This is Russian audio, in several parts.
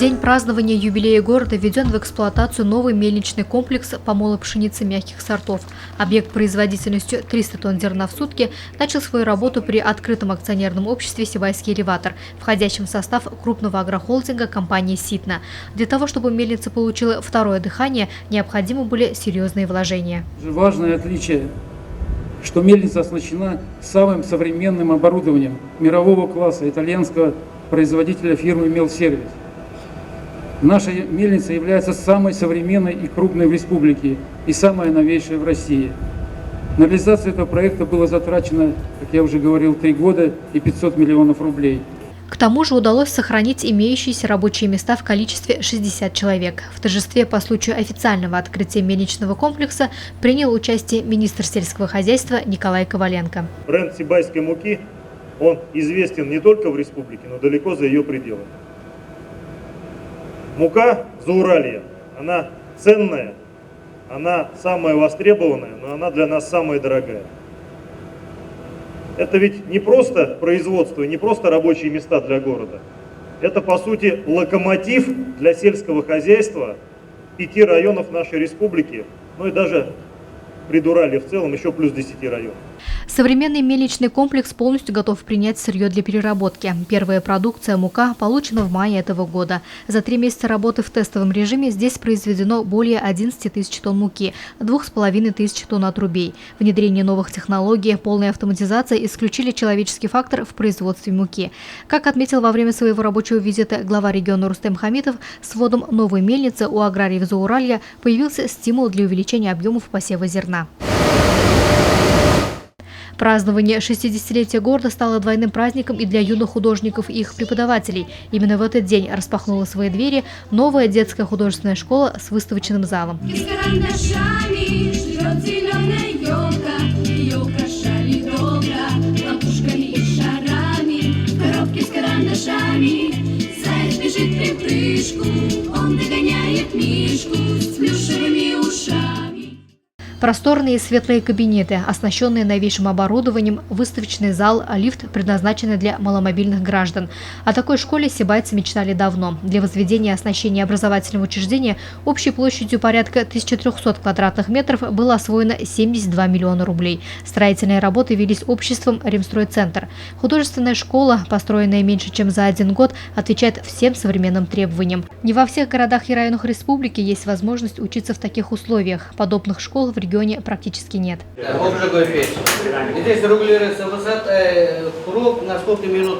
день празднования юбилея города введен в эксплуатацию новый мельничный комплекс помола пшеницы мягких сортов. Объект производительностью 300 тонн зерна в сутки начал свою работу при открытом акционерном обществе «Сибайский элеватор», входящем в состав крупного агрохолдинга компании «Ситна». Для того, чтобы мельница получила второе дыхание, необходимы были серьезные вложения. Важное отличие, что мельница оснащена самым современным оборудованием мирового класса итальянского производителя фирмы «Мелсервис». Наша мельница является самой современной и крупной в республике и самая новейшая в России. На реализацию этого проекта было затрачено, как я уже говорил, 3 года и 500 миллионов рублей. К тому же удалось сохранить имеющиеся рабочие места в количестве 60 человек. В торжестве по случаю официального открытия мельничного комплекса принял участие министр сельского хозяйства Николай Коваленко. Бренд сибайской муки, он известен не только в республике, но далеко за ее пределами. Мука Зауралья, она ценная, она самая востребованная, но она для нас самая дорогая. Это ведь не просто производство, не просто рабочие места для города. Это, по сути, локомотив для сельского хозяйства 5 районов нашей республики, ну и даже Придуралье в целом, еще плюс 10 районов. Современный мельничный комплекс полностью готов принять сырье для переработки. Первая продукция мука получена в мае этого года. За 3 месяца работы в тестовом режиме здесь произведено более 11 тысяч тонн муки, 2500 тонн отрубей. Внедрение новых технологий, полная автоматизация исключили человеческий фактор в производстве муки. Как отметил во время своего рабочего визита глава региона Рустем Хамитов, с вводом новой мельницы у аграриев Зауралья появился стимул для увеличения объемов посева зерна. Празднование 60-летия города стало двойным праздником и для юных художников и их преподавателей. Именно в этот день распахнула свои двери новая детская художественная школа с выставочным залом. Просторные светлые кабинеты, оснащенные новейшим оборудованием, выставочный зал, лифт, предназначенный для маломобильных граждан. О такой школе сибайцы мечтали давно. Для возведения и оснащения образовательного учреждения общей площадью порядка 1300 квадратных метров было освоено 72 миллиона рублей. Строительные работы велись обществом «Ремстройцентр». Художественная школа, построенная меньше чем за 1 год, отвечает всем современным требованиям. Не во всех городах и районах республики есть возможность учиться в таких условиях. Подобных школ в регионе практически нет. Здесь регулируется высота, круг, на сколько минут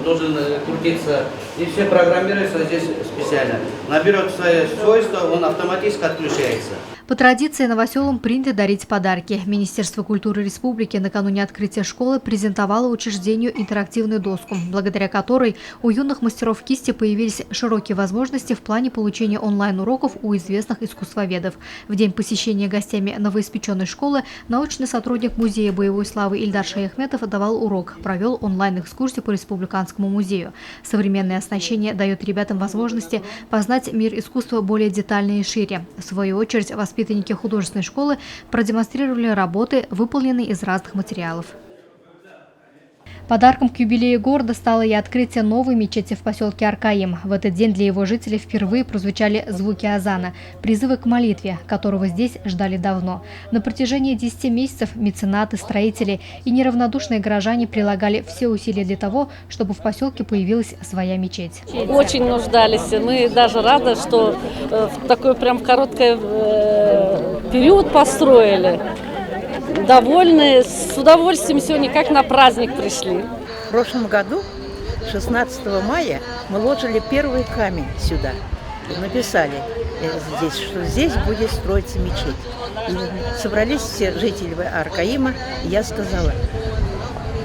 должен крутиться, и все программируется здесь специально. Наберет свои свойства, он автоматически отключается. По традиции новоселам принято дарить подарки. Министерство культуры республики накануне открытия школы презентовало учреждению интерактивную доску, благодаря которой у юных мастеров кисти появились широкие возможности в плане получения онлайн-уроков у известных искусствоведов. В день посещения гостями новоиспеченной школы научный сотрудник Музея боевой славы Ильдар Шаяхметов давал урок, провел онлайн-экскурсию по Республиканскому музею. Современное оснащение дает ребятам возможности познать мир искусства более детально и шире. В свою очередь, воспитанники художественной школы продемонстрировали работы, выполненные из разных материалов. Подарком к юбилею города стало и открытие новой мечети в поселке Аркаим. В этот день для его жителей впервые прозвучали звуки азана, призывы к молитве, которого здесь ждали давно. На протяжении 10 месяцев меценаты, строители и неравнодушные горожане прилагали все усилия для того, чтобы в поселке появилась своя мечеть. Очень нуждались. Мы даже рады, что в такой прям короткий период построили. Довольны, с удовольствием сегодня как на праздник пришли. В прошлом году, 16 мая, мы ложили первый камень сюда. И написали здесь, что здесь будет строиться мечеть. И собрались все жители Аркаима, и я сказала: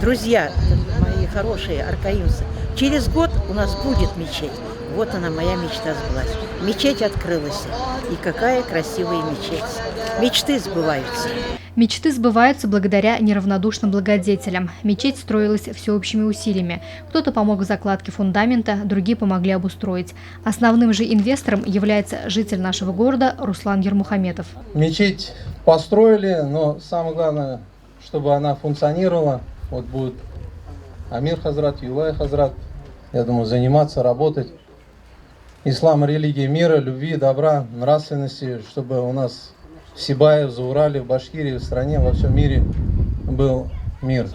друзья, мои хорошие аркаимцы, через год у нас будет мечеть. Вот она, моя мечта сбылась. Мечеть открылась. И какая красивая мечеть. Мечты сбываются. Мечты сбываются благодаря неравнодушным благодетелям. Мечеть строилась всеобщими усилиями. Кто-то помог в закладке фундамента, другие помогли обустроить. Основным же инвестором является житель нашего города Руслан Ермухаметов. Мечеть построили, но самое главное, чтобы она функционировала. Вот будет Амир Хазрат, Юлай Хазрат, я думаю, заниматься, работать. ислама, религии мира, любви, добра, нравственности, чтобы у нас в Сибае, в Заурале, в Башкирии, в стране, во всем мире был мир.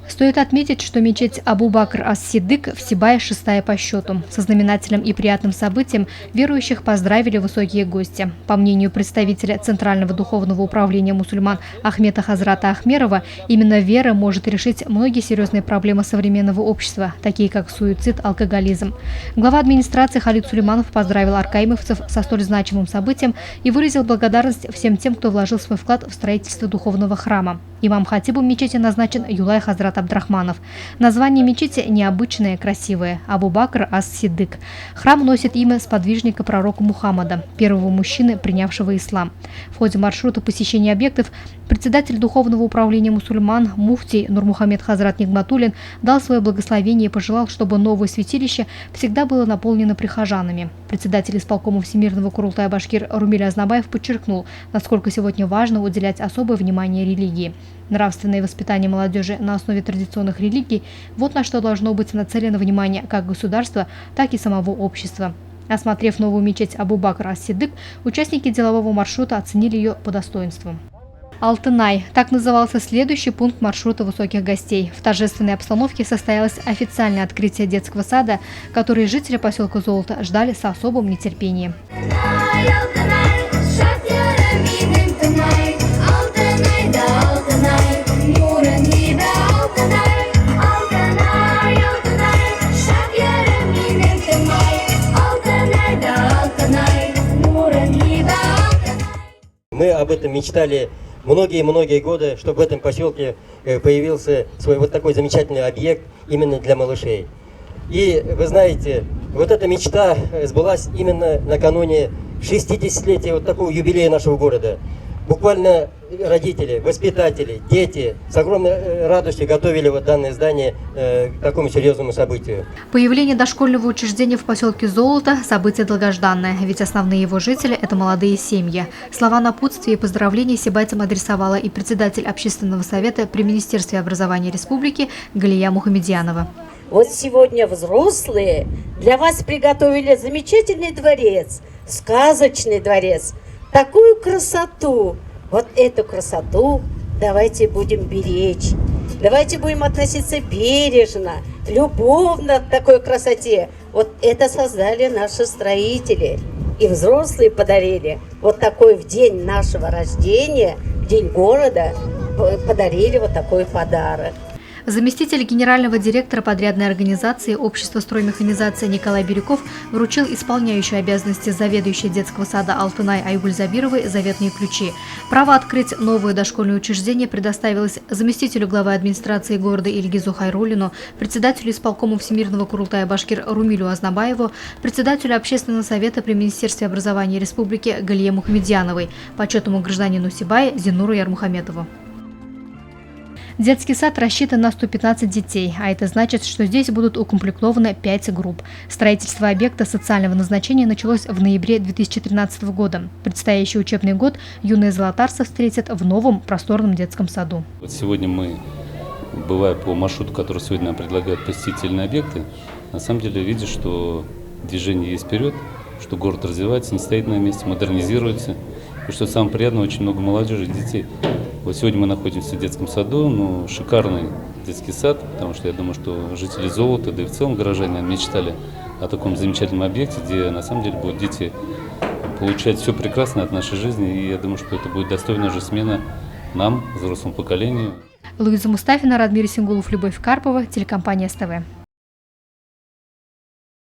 Стоит отметить, что мечеть Абу-Бакр ас-Сиддык в Сибае 6-я по счету. Со знаменательным и приятным событием верующих поздравили высокие гости. По мнению представителя Центрального духовного управления мусульман Ахмета Хазрата Ахмерова, именно вера может решить многие серьезные проблемы современного общества, такие как суицид, алкоголизм. Глава администрации Халид Сулейманов поздравил аркаимовцев со столь значимым событием и выразил благодарность всем тем, кто вложил свой вклад в строительство духовного храма. Имам хатибом мечети назначен Юлай Хазрат Абдрахманов. Название мечети необычное, красивое – Абу-Бакр ас-Сиддык. Храм носит имя сподвижника пророка Мухаммада, первого мужчины, принявшего ислам. В ходе маршрута посещения объектов председатель Духовного управления мусульман муфтий Нурмухаммед Хазрат Нигматуллин дал свое благословение и пожелал, чтобы новое святилище всегда было наполнено прихожанами. Председатель исполкома Всемирного Курултая Башкир Румиль Азнабаев подчеркнул, насколько сегодня важно уделять особое внимание религии. Нравственное воспитание молодежи на основе традиционных религий – вот на что должно быть нацелено внимание как государства, так и самого общества. Осмотрев новую мечеть Абу-Бакр ас-Сиддык, участники делового маршрута оценили ее по достоинству. Алтынай – так назывался следующий пункт маршрута высоких гостей. В торжественной обстановке состоялось официальное открытие детского сада, который жители поселка Золото ждали с особым нетерпением. Мы об этом мечтали многие-многие годы, чтобы в этом поселке появился свой вот такой замечательный объект именно для малышей. И вы знаете, вот эта мечта сбылась именно накануне 60-летия вот такого юбилея нашего города. Буквально родители, воспитатели, дети с огромной радостью готовили вот данное здание к такому серьезному событию. Появление дошкольного учреждения в поселке Золото – событие долгожданное, ведь основные его жители – это молодые семьи. Слова напутствия и поздравления сибайцам адресовала и председатель общественного совета при Министерстве образования республики Галия Мухамедьянова. Вот сегодня взрослые для вас приготовили замечательный дворец, сказочный дворец. Такую красоту, вот эту красоту давайте будем беречь, давайте будем относиться бережно, любовно к такой красоте. Вот это создали наши строители, и взрослые подарили вот такой в день нашего рождения, в день города, подарили вот такой подарок. Заместитель генерального директора подрядной организации Общества строймеханизации Николай Бирюков вручил исполняющей обязанности заведующей детского сада Алтынай Айгуль Забировой заветные ключи. Право открыть новое дошкольное учреждение предоставилось заместителю главы администрации города Ильгизу Хайруллину, председателю исполкома Всемирного Курултая Башкир Румилю Азнабаеву, председателю общественного совета при Министерстве образования республики Галие Мухамедьяновой, почетному гражданину Сибая Зинуру Ярмухаметову. Детский сад рассчитан на 115 детей, а это значит, что здесь будут укомплектованы 5 групп. Строительство объекта социального назначения началось в ноябре 2013 года. Предстоящий учебный год юные золотарцы встретят в новом просторном детском саду. Вот сегодня мы, бывая по маршруту, который сегодня нам предлагают посетительные объекты, на самом деле видишь, что движение есть вперед, что город развивается, не стоит на месте, модернизируется. И что самое приятное, очень много молодежи и детей. Вот сегодня мы находимся в детском саду, шикарный детский сад, потому что я думаю, что жители Золота, да и в целом горожане мечтали о таком замечательном объекте, где на самом деле будут дети получать все прекрасное от нашей жизни. И я думаю, что это будет достойная же смена нам, взрослому поколению. Луиза Мустафина, Радмир Сингулов, Любовь Карпова, телекомпания СТВ.